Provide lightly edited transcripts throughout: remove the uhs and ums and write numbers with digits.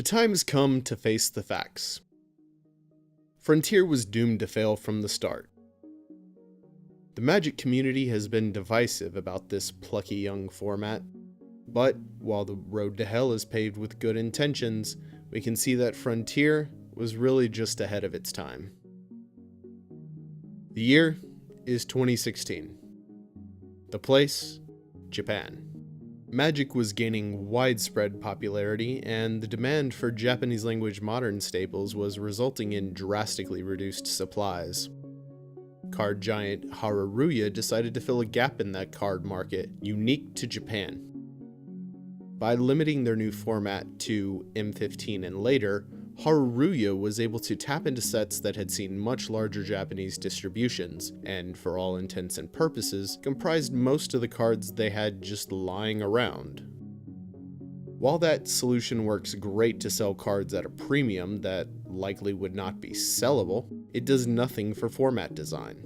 The time has come to face the facts. Frontier was doomed to fail from the start. The Magic community has been divisive about this plucky young format, but while the road to hell is paved with good intentions, we can see that Frontier was really just ahead of its time. The year is 2016. The place, Japan. Magic was gaining widespread popularity, and the demand for Japanese language modern staples was resulting in drastically reduced supplies. Card giant Haruruya decided to fill a gap in that card market, unique to Japan. By limiting their new format to M15 and later, Haruruya was able to tap into sets that had seen much larger Japanese distributions, and for all intents and purposes, comprised most of the cards they had just lying around. While that solution works great to sell cards at a premium that likely would not be sellable, it does nothing for format design.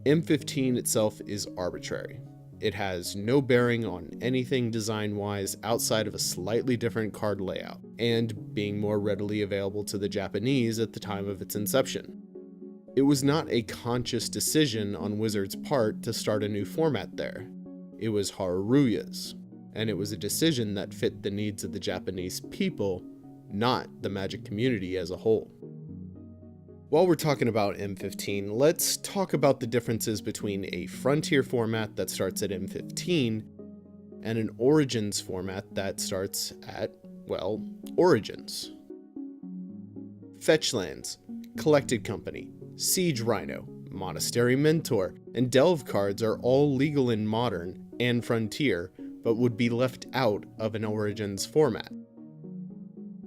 M15 itself is arbitrary. It has no bearing on anything design-wise outside of a slightly different card layout, and being more readily available to the Japanese at the time of its inception. It was not a conscious decision on Wizards' part to start a new format there. It was Haruruya's, and it was a decision that fit the needs of the Japanese people, not the Magic community as a whole. While we're talking about M15, let's talk about the differences between a Frontier format that starts at M15 and an Origins format that starts at, well, Origins. Fetch lands, Collected Company, Siege Rhino, Monastery Mentor, and Delve cards are all legal in Modern and Frontier, but would be left out of an Origins format.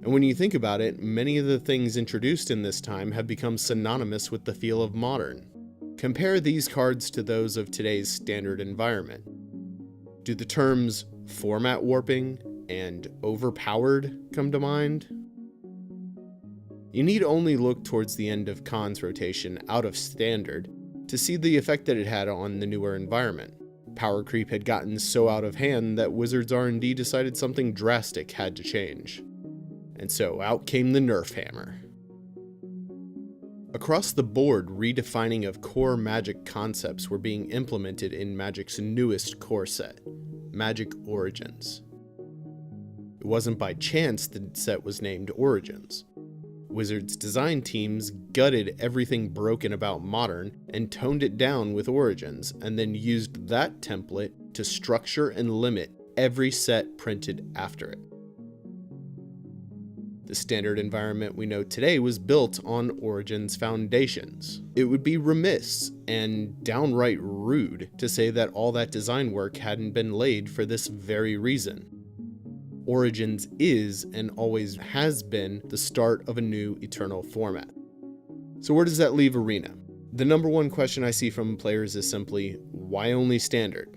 And when you think about it, many of the things introduced in this time have become synonymous with the feel of Modern. Compare these cards to those of today's standard environment. Do the terms format warping and overpowered come to mind? You need only look towards the end of Khan's rotation out of standard to see the effect that it had on the newer environment. Power creep had gotten so out of hand that Wizards R&D decided something drastic had to change. And so out came the Nerf hammer. Across the board, redefining of core Magic concepts were being implemented in Magic's newest core set, Magic Origins. It wasn't by chance the set was named Origins. Wizards' design teams gutted everything broken about Modern and toned it down with Origins, and then used that template to structure and limit every set printed after it. The standard environment we know today was built on Origins foundations. It would be remiss and downright rude to say that all that design work hadn't been laid for this very reason. Origins is and always has been the start of a new Eternal format. So where does that leave Arena? The number one question I see from players is simply, why only standard?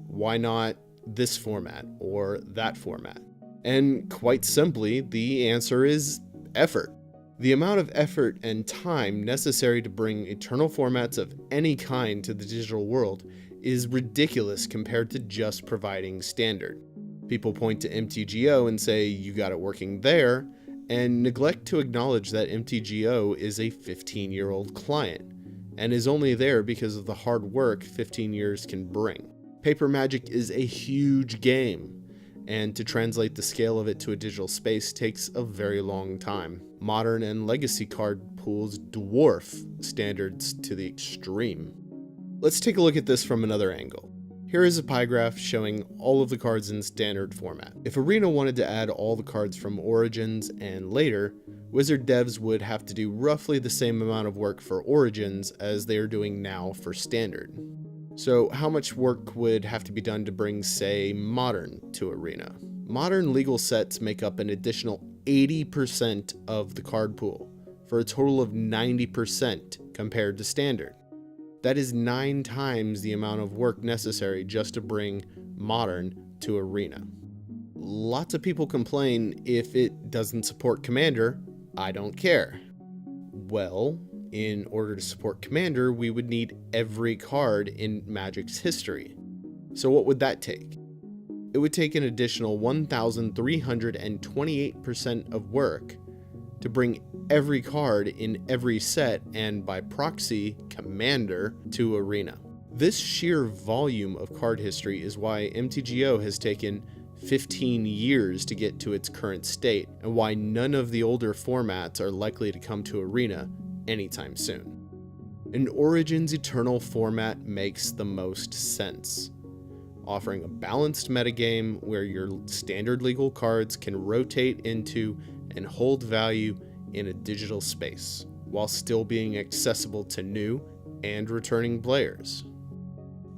Why not this format or that format? And quite simply, the answer is effort. The amount of effort and time necessary to bring Eternal formats of any kind to the digital world is ridiculous compared to just providing standard. People point to MTGO and say you got it working there, and neglect to acknowledge that MTGO is a 15-year-old client, and is only there because of the hard work 15 years can bring. Paper Magic is a huge game, and to translate the scale of it to a digital space takes a very long time. Modern and legacy card pools dwarf standards to the extreme. Let's take a look at this from another angle. Here is a pie graph showing all of the cards in standard format. If Arena wanted to add all the cards from Origins and later, Wizard devs would have to do roughly the same amount of work for Origins as they are doing now for standard. So how much work would have to be done to bring, say, Modern to Arena? Modern legal sets make up an additional 80% of the card pool, for a total of 90% compared to standard. That is 9 times the amount of work necessary just to bring Modern to Arena. Lots of people complain if it doesn't support Commander, I don't care. Well, in order to support Commander, we would need every card in Magic's history. So what would that take? it would take an additional 1,328% of work to bring every card in every set and, by proxy, commander to Arena. This sheer volume of card history is why MTGO has taken 15 years to get to its current state, and why none of the older formats are likely to come to Arena anytime soon. An Origins Eternal format makes the most sense, offering a balanced metagame where your standard legal cards can rotate into and hold value in a digital space, while still being accessible to new and returning players.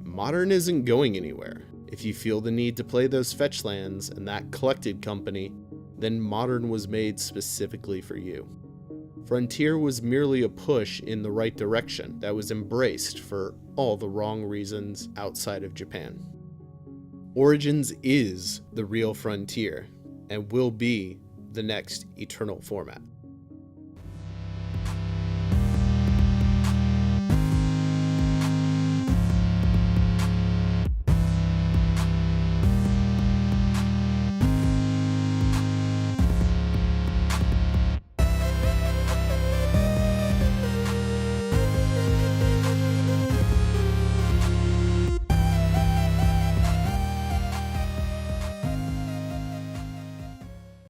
Modern isn't going anywhere. If you feel the need to play those fetch lands and that collected company, then Modern was made specifically for you. Frontier was merely a push in the right direction that was embraced for all the wrong reasons outside of Japan. Origins is the real Frontier and will be the next Eternal format.